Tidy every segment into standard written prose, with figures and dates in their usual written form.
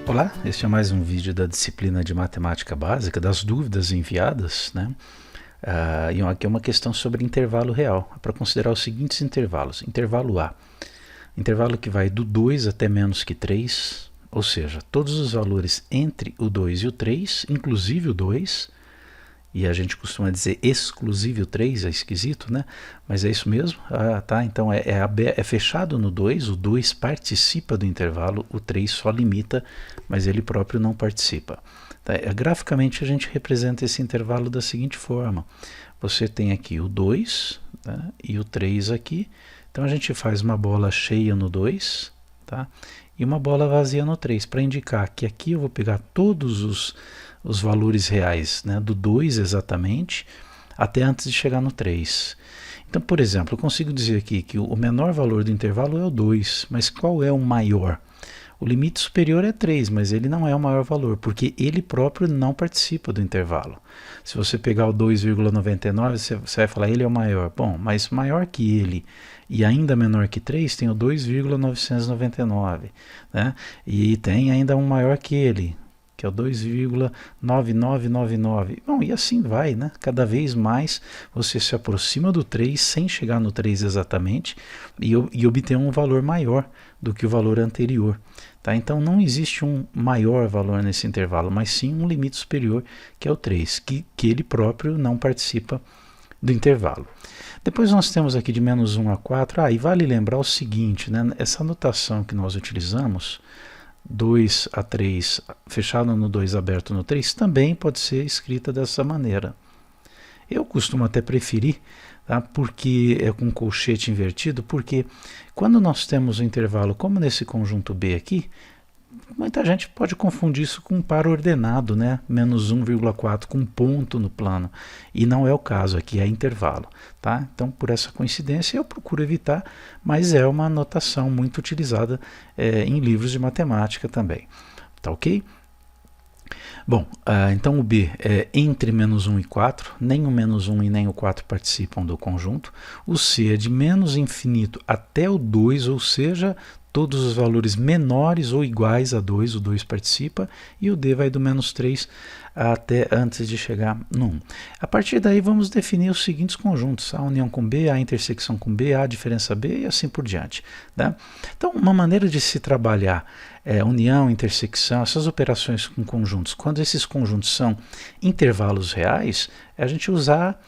Olá, este é mais um vídeo da disciplina de Matemática Básica, das dúvidas enviadas, né? E aqui é uma questão sobre intervalo real, para considerar os seguintes intervalos. Intervalo A, intervalo que vai do 2 até menos que 3, ou seja, todos os valores entre o 2 e o 3, inclusive o 2, e a gente costuma dizer exclusive o 3, é esquisito, né? Mas é isso mesmo, tá? Então é fechado no 2, o 2 participa do intervalo, o 3 só limita, mas ele próprio não participa. Tá? Graficamente a gente representa esse intervalo da seguinte forma: você tem aqui o 2, tá? E o 3 aqui, então a gente faz uma bola cheia no 2, tá? E uma bola vazia no 3, para indicar que aqui eu vou pegar todos os valores reais, né, do 2 exatamente, até antes de chegar no 3. Então, por exemplo, eu consigo dizer aqui que o menor valor do intervalo é o 2, mas qual é o maior? O limite superior é 3, mas ele não é o maior valor, porque ele próprio não participa do intervalo. Se você pegar o 2,99, você vai falar ele é o maior. Bom, mas maior que ele e ainda menor que 3, tem o 2,999, né? E tem ainda um maior que ele, que é o 2,9999. Bom, e assim vai, né? Cada vez mais você se aproxima do 3 sem chegar no 3 exatamente e obter um valor maior do que o valor anterior. Tá? Então não existe um maior valor nesse intervalo, mas sim um limite superior, que é o 3, que ele próprio não participa do intervalo. Depois nós temos aqui de menos 1 a 4, e vale lembrar o seguinte, né? Essa notação que nós utilizamos, 2 a 3, fechado no 2, aberto no 3, também pode ser escrita dessa maneira. Eu costumo até preferir, tá? Porque é com colchete invertido, porque quando nós temos um intervalo como nesse conjunto B aqui, muita gente pode confundir isso com um par ordenado, né? Menos 1,4 com um ponto no plano, e não é o caso, aqui é intervalo, tá? Então, por essa coincidência, eu procuro evitar, mas é uma notação muito utilizada em livros de matemática também, tá ok? Bom, então o B é entre menos 1 e 4, nem o menos 1 e nem o 4 participam do conjunto. O C é de menos infinito até o 2, ou seja, todos os valores menores ou iguais a 2, o 2 participa, e o D vai do menos 3 até antes de chegar no 1. A partir daí vamos definir os seguintes conjuntos: A união com B, A intersecção com B, A diferença B e assim por diante, né? Então, uma maneira de se trabalhar união, intersecção, essas operações com conjuntos, quando esses conjuntos são intervalos reais, é a gente usar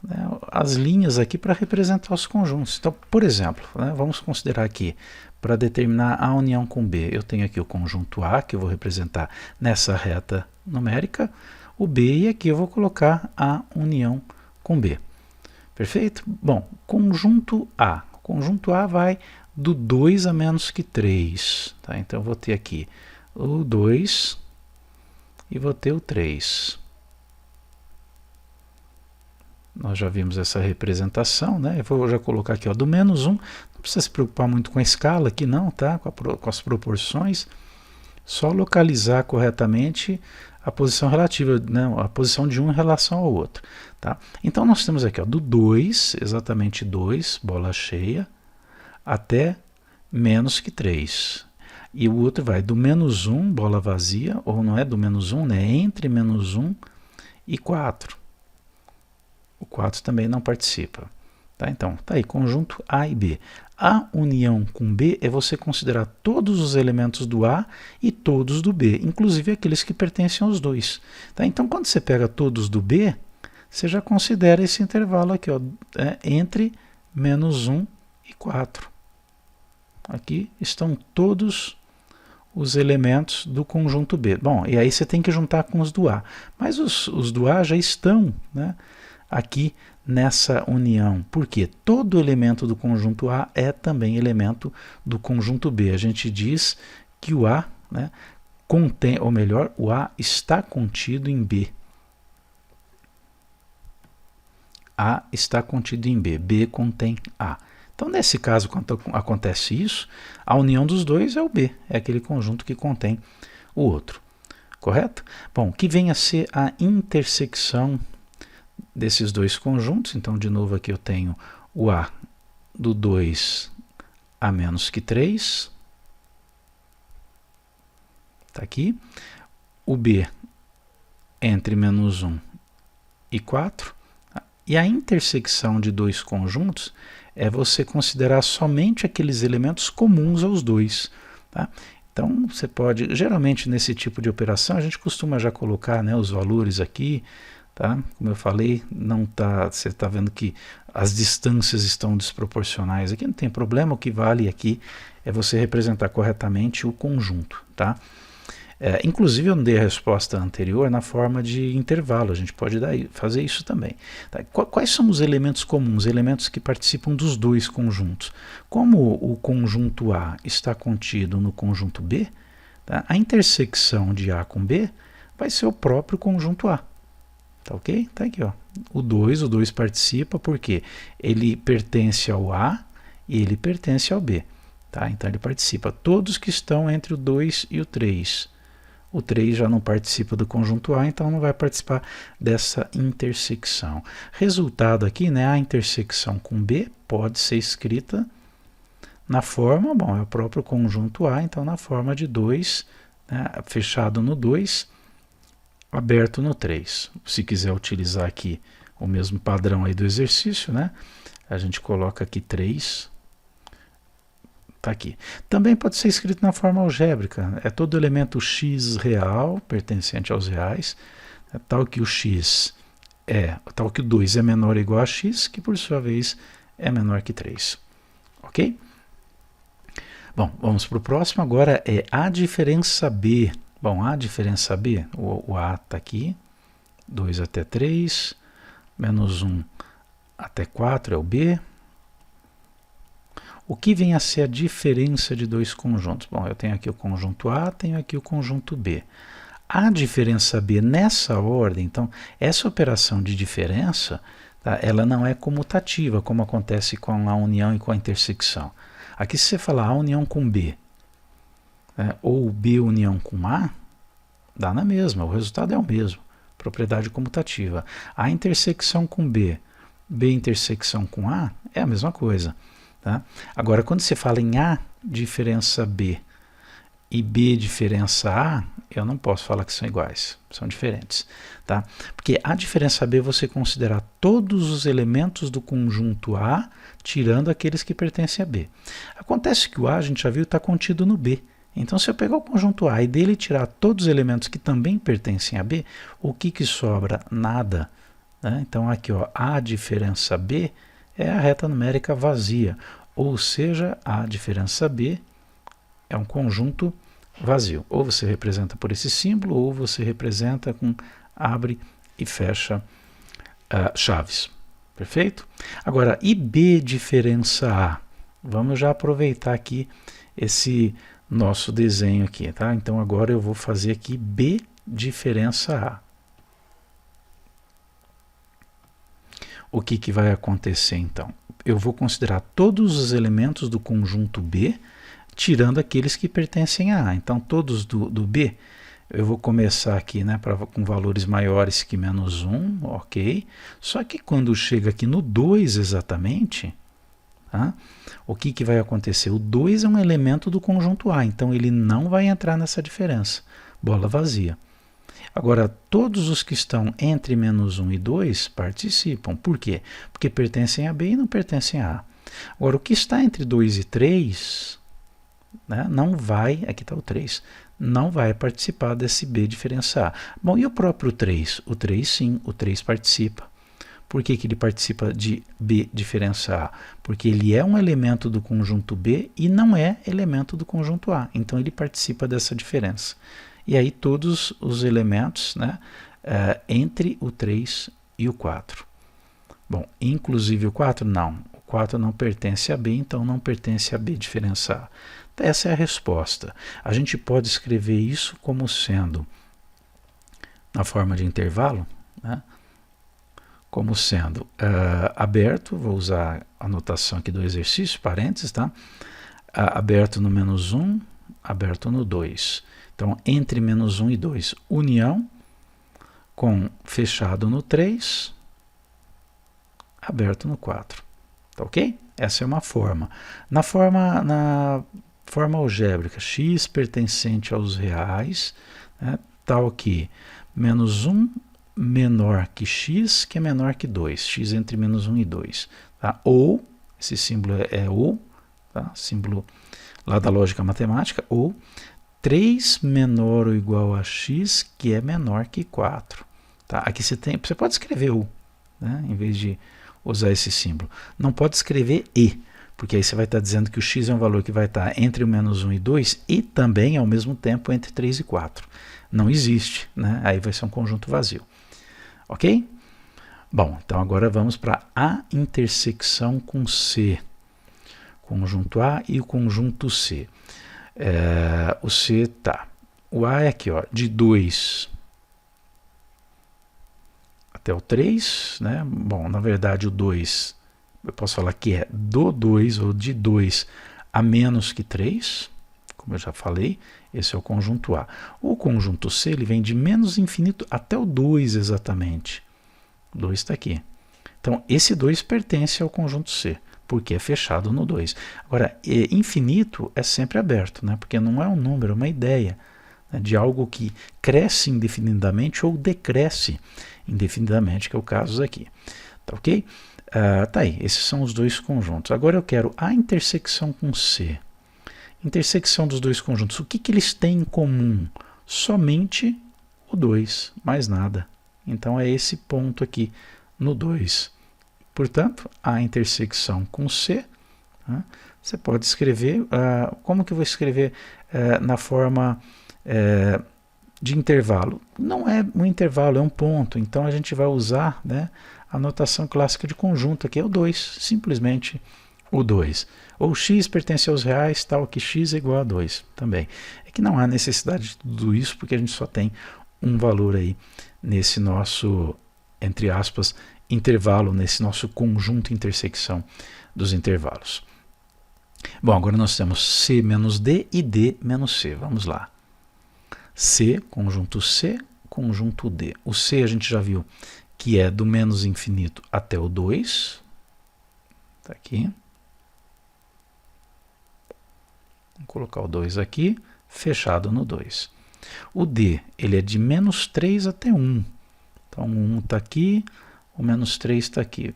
né, as linhas aqui para representar os conjuntos. Então, por exemplo, né, vamos considerar aqui, para determinar A união com B, eu tenho aqui o conjunto A, que eu vou representar nessa reta numérica, o B, e aqui eu vou colocar A união com B. Perfeito? Bom, conjunto A. O conjunto A vai do 2 a menos que 3. Tá? Então, eu vou ter aqui o 2 e vou ter o 3. Nós já vimos essa representação, né? Eu vou já colocar aqui, ó, do menos 1. Não precisa se preocupar muito com a escala aqui não, tá? Com as proporções. Só localizar corretamente a posição relativa, né? A posição de um em relação ao outro. Tá? Então nós temos aqui, ó, do 2, exatamente 2, bola cheia, até menos que 3. E o outro vai do menos 1, bola vazia, ou não é do menos 1, né? Entre menos 1 e 4. O 4 também não participa. Tá? Então, tá aí, conjunto A e B. A união com B é você considerar todos os elementos do A e todos do B, inclusive aqueles que pertencem aos dois. Tá? Então, quando você pega todos do B, você já considera esse intervalo aqui, ó, entre menos 1 e 4. Aqui estão todos os elementos do conjunto B. Bom, e aí você tem que juntar com os do A. Mas os do A já estão, né, aqui nessa união, porque todo elemento do conjunto A é também elemento do conjunto B. A gente diz que o A, né, contém, ou melhor, o A está contido em B. A está contido em B, B contém A. Então, nesse caso, quando acontece isso, a união dos dois é o B, é aquele conjunto que contém o outro. Correto? Bom, que vem a ser a intersecção desses dois conjuntos. Então, de novo, aqui eu tenho o A do 2 a menos que 3. Está aqui. O B entre menos 1 e 4. E a intersecção de dois conjuntos é você considerar somente aqueles elementos comuns aos dois. Tá? Então, você pode, geralmente nesse tipo de operação, a gente costuma já colocar, né, os valores aqui. Tá? Como eu falei, não tá, você está vendo que as distâncias estão desproporcionais. Aqui não tem problema, o que vale aqui é você representar corretamente o conjunto. Tá? Inclusive eu não dei a resposta anterior na forma de intervalo, a gente pode fazer isso também. Tá? Quais são os elementos comuns, elementos que participam dos dois conjuntos? Como o conjunto A está contido no conjunto B, tá? A intersecção de A com B vai ser o próprio conjunto A. Tá ok? Tá aqui, ó. O 2 participa porque ele pertence ao A e ele pertence ao B. Tá? Então ele participa. Todos que estão entre o 2 e o 3. O 3 já não participa do conjunto A, então não vai participar dessa intersecção. Resultado aqui, né, a intersecção com B pode ser escrita na forma, bom, é o próprio conjunto A, então na forma de 2, né, fechado no 2, aberto no 3. Se quiser utilizar aqui o mesmo padrão aí do exercício, né, a gente coloca aqui 3. Tá aqui. Também pode ser escrito na forma algébrica. É todo elemento x real, pertencente aos reais, tal que o x tal que o 2 é menor ou igual a x, que por sua vez é menor que 3. Ok? Bom, vamos para o próximo. Agora é a diferença B. Bom, a diferença B, o A está aqui, 2 até 3, menos 1 até 4 é o B. O que vem a ser a diferença de dois conjuntos? Bom, eu tenho aqui o conjunto A, tenho aqui o conjunto B. A diferença B nessa ordem, então, essa operação de diferença, tá, ela não é comutativa, como acontece com a união e com a intersecção. Aqui, se você falar A união com B, né, ou B união com A, dá na mesma, o resultado é o mesmo, propriedade comutativa. A intersecção com B, B intersecção com A, é a mesma coisa. Tá? Agora, quando você fala em A diferença B e B diferença A, eu não posso falar que são iguais, são diferentes. Tá? Porque a diferença B você considerar todos os elementos do conjunto A, tirando aqueles que pertencem a B. Acontece que o A, a gente já viu, está contido no B. Então, se eu pegar o conjunto A e dele tirar todos os elementos que também pertencem a B, o que sobra? Nada. Né? Então, aqui, ó, A diferença B é a reta numérica vazia, ou seja, a diferença B é um conjunto vazio. Ou você representa por esse símbolo, ou você representa com abre e fecha chaves. Perfeito? Agora, e B diferença A? Vamos já aproveitar aqui esse nosso desenho aqui, tá? Então agora eu vou fazer aqui B diferença A. O que vai acontecer então? Eu vou considerar todos os elementos do conjunto B, tirando aqueles que pertencem a A. Então, todos do B, eu vou começar aqui, né, com valores maiores que menos 1, ok? Só que quando chega aqui no 2 exatamente, tá? O que vai acontecer? O 2 é um elemento do conjunto A, então ele não vai entrar nessa diferença. Bola vazia. Agora, todos os que estão entre menos 1 e 2 participam. Por quê? Porque pertencem a B e não pertencem a A. Agora, o que está entre 2 e 3, né, não vai, aqui está o 3, não vai participar desse B diferença A. Bom, e o próprio 3? O 3 sim, o 3 participa. Por que ele participa de B diferença A? Porque ele é um elemento do conjunto B e não é elemento do conjunto A. Então, ele participa dessa diferença. E aí todos os elementos, né, entre o 3 e o 4. Bom, inclusive o 4? Não. O 4 não pertence a B, então não pertence a B diferença A. Essa é a resposta. A gente pode escrever isso como sendo, na forma de intervalo, né, como sendo aberto, vou usar a notação aqui do exercício, parênteses, tá? Aberto no menos 1, aberto no 2. Então, entre menos 1 e 2, união com fechado no 3, aberto no 4. Tá ok? Essa é uma forma. Na forma algébrica, x pertencente aos reais, né, tal que menos 1 menor que x, que é menor que 2. X entre menos 1 e 2. Tá? Ou, esse símbolo é ou, tá? Símbolo lá da lógica matemática, ou 3 menor ou igual a x, que é menor que 4. Tá? Aqui você pode escrever o, né, em vez de usar esse símbolo. Não pode escrever e, porque aí você vai estar dizendo que o x é um valor que vai estar entre o menos 1 e 2 e também, ao mesmo tempo, entre 3 e 4. Não existe, né? Aí vai ser um conjunto vazio. Ok? Bom, então agora vamos para a intersecção com C. Conjunto A e o conjunto C. O C tá. O A é aqui, ó, de 2 até o 3, né? Bom, na verdade o 2, eu posso falar que é do 2 ou de 2 a menos que 3, como eu já falei, esse é o conjunto A. O conjunto C, ele vem de menos infinito até o 2 exatamente. O 2 está aqui. Então, esse 2 pertence ao conjunto C, porque é fechado no 2. Agora, infinito é sempre aberto, né? Porque não é um número, é uma ideia, né, de algo que cresce indefinidamente ou decresce indefinidamente, que é o caso aqui. Tá ok? Tá aí, esses são os dois conjuntos. Agora eu quero a intersecção com C. Intersecção dos dois conjuntos. O que eles têm em comum? Somente o 2, mais nada. Então é esse ponto aqui no 2. Portanto, a intersecção com C, né, você pode escrever, como que eu vou escrever na forma de intervalo? Não é um intervalo, é um ponto. Então a gente vai usar, né, a notação clássica de conjunto, que é o 2, simplesmente o 2. Ou x pertence aos reais, tal que x é igual a 2 também. É que não há necessidade de tudo isso, porque a gente só tem um valor aí nesse nosso, entre aspas, intervalo, nesse nosso conjunto intersecção dos intervalos. Bom, agora nós temos C menos D e D menos C. Vamos lá. C, conjunto D. O C a gente já viu que é do menos infinito até o 2. Está aqui. Vou colocar o 2 aqui, fechado no 2. O D, ele é de menos 3 até 1. Então, o 1 está aqui, o menos 3 está aqui.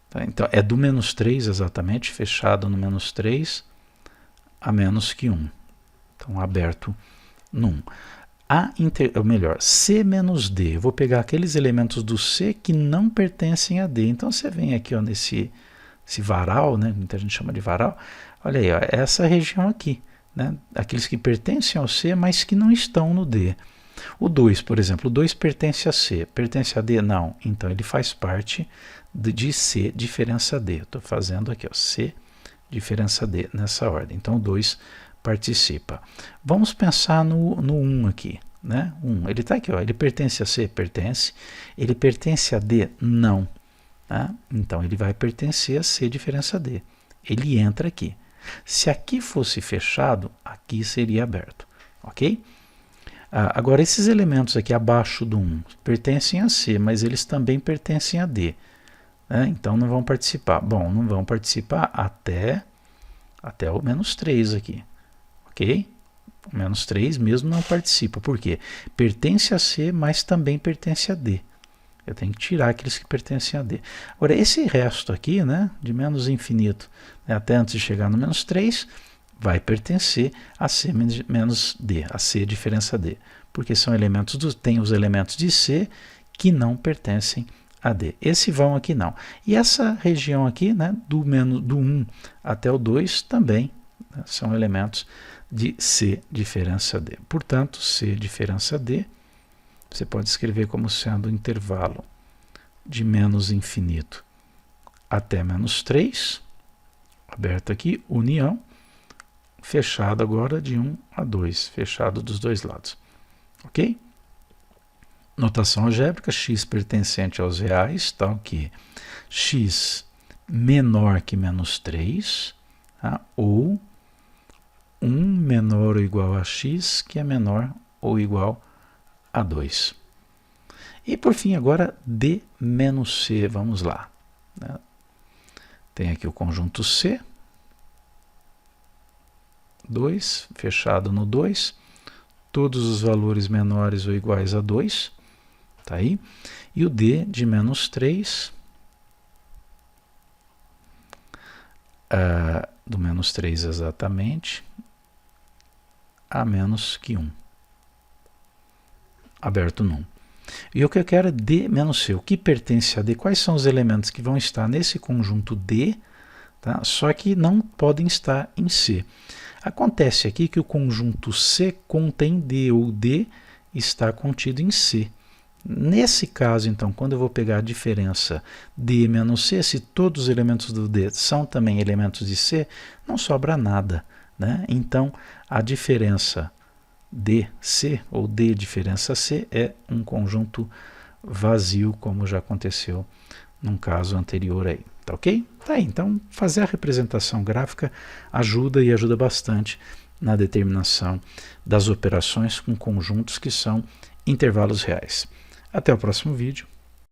Tá? Então, é do menos 3 exatamente, fechado no menos 3 a menos que 1. Então, aberto no 1. Ou melhor, C menos D. Eu vou pegar aqueles elementos do C que não pertencem a D. Então, você vem aqui ó, nesse varal, né? Muita gente chama de varal. Olha aí, ó, essa região aqui. Né? Aqueles que pertencem ao C, mas que não estão no D. O 2, por exemplo, o 2 pertence a C. Pertence a D? Não. Então, ele faz parte de C diferença D. Estou fazendo aqui, ó, C diferença D nessa ordem. Então, o 2 participa. Vamos pensar no 1 aqui. Né? 1, ele está aqui, ó, ele pertence a C? Pertence. Ele pertence a D? Não. Tá? Então, ele vai pertencer a C diferença D. Ele entra aqui. Se aqui fosse fechado, aqui seria aberto. Ok? Agora, esses elementos aqui abaixo do 1 pertencem a C, mas eles também pertencem a D. Né? Então, não vão participar. Bom, não vão participar até o menos 3 aqui. Ok? O menos 3 mesmo não participa. Por quê? Pertence a C, mas também pertence a D. Eu tenho que tirar aqueles que pertencem a D. Agora, esse resto aqui, né, de menos infinito, né, até antes de chegar no menos 3, vai pertencer a C menos D, a C diferença D. Porque são elementos tem os elementos de C que não pertencem a D. Esse vão aqui não. E essa região aqui, né, do 1 até o 2, também, né, são elementos de C diferença D. Portanto, C diferença D, você pode escrever como sendo o intervalo de menos infinito até menos 3, aberto aqui, união, fechado agora de 1 a 2, fechado dos dois lados. Ok? Notação algébrica, x pertencente aos reais, tal que x menor que menos 3, tá? Ou 1 menor ou igual a x, que é menor ou igual a 2. E por fim agora D menos C, vamos lá. Né? Tem aqui o conjunto C, 2, fechado no 2, todos os valores menores ou iguais a 2, tá aí, e o D de menos 3, do menos 3 exatamente, a menos que 1, aberto num. E o que eu quero é D menos C, o que pertence a D, quais são os elementos que vão estar nesse conjunto D, tá? Só que não podem estar em C. Acontece aqui que o conjunto C contém D, ou D está contido em C. Nesse caso, então, quando eu vou pegar a diferença D menos C, se todos os elementos do D são também elementos de C, não sobra nada, né? Então, a diferença DC, ou D diferença C, é um conjunto vazio, como já aconteceu num caso anterior aí, tá ok? Tá aí, então fazer a representação gráfica ajuda e ajuda bastante na determinação das operações com conjuntos que são intervalos reais. Até o próximo vídeo.